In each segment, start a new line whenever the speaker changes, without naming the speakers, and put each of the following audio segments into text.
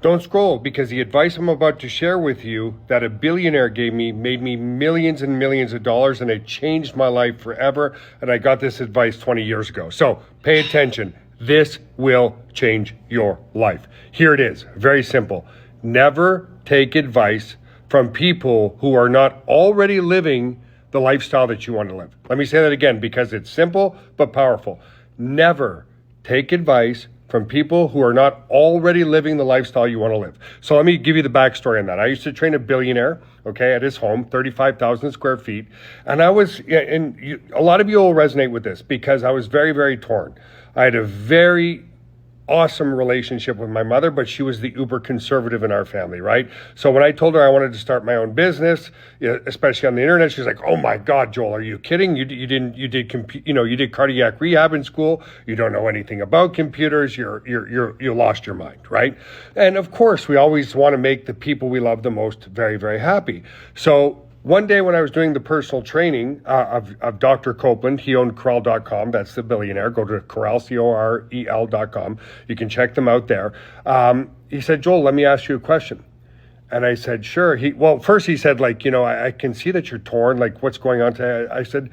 Don't scroll, because the advice I'm about to share with you that a billionaire gave me made me millions and millions of dollars, and it changed my life forever. And I got this advice 20 years ago. So pay attention. This will change your life. Here it is. Very simple. Never take advice from people who are not already living the lifestyle that you want to live. Let me say that again, because it's simple but powerful. Never take advice from people who are not already living the lifestyle you want to live. So let me give you the backstory on that. I used to train a billionaire, okay, at his home, 35,000 square feet. And a lot of you will resonate with this, because I was very, very torn. I had a very awesome relationship with my mother, but she was the uber conservative in our family, right? So when I told her I wanted to start my own business, especially on the internet, she's like, "Oh my God, Joel, are you kidding? You did cardiac rehab in school. You don't know anything about computers. You lost your mind," right? And of course, we always want to make the people we love the most very, very happy. So one day when I was doing the personal training of Dr. Copeland, he owned Corral.com. That's the billionaire. Go to Corral, Corel.com. You can check them out there. He said, "Joel, let me ask you a question." And I said, "Sure." First he said, I can see that you're torn. Like, what's going on today? I said,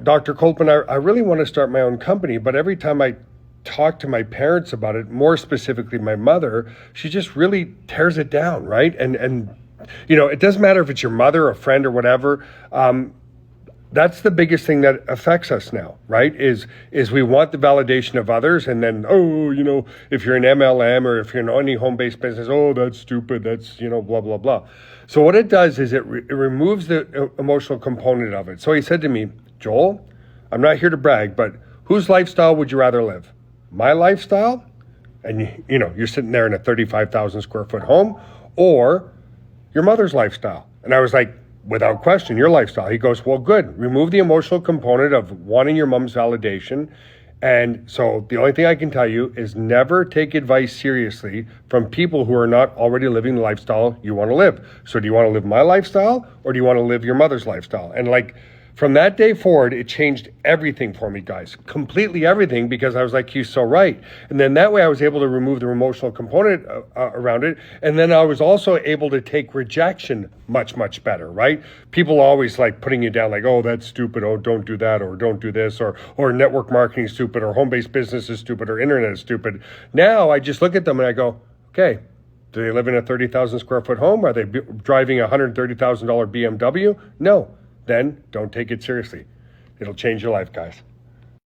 "Dr. Copeland, I really want to start my own company, but every time I talk to my parents about it, more specifically my mother, she just really tears it down, right? And it doesn't matter if it's your mother, a friend, or whatever. That's the biggest thing that affects us now, right? Is we want the validation of others, and then, if you're an MLM or if you're in any home-based business, oh, that's stupid, that's, blah, blah, blah. So what it does is it removes the emotional component of it. So he said to me, "Joel, I'm not here to brag, but whose lifestyle would you rather live? My lifestyle?" And, you're sitting there in a 35,000 square foot home, or your mother's lifestyle. And I was like, "Without question, your lifestyle." He goes, "Well, good. Remove the emotional component of wanting your mom's validation." And so the only thing I can tell you is never take advice seriously from people who are not already living the lifestyle you want to live. So do you want to live my lifestyle, or do you want to live your mother's lifestyle? And from that day forward, it changed everything for me, guys. Completely everything, because I was like, he's so right. And then that way I was able to remove the emotional component around it. And then I was also able to take rejection much, much better, right? People always like putting you down, like, "Oh, that's stupid. Oh, don't do that, or don't do this, or network marketing is stupid, or home-based business is stupid, or internet is stupid." Now I just look at them and I go, okay, do they live in a 30,000 square foot home? Are they driving a $130,000 BMW? No. Then don't take it seriously. It'll change your life, guys.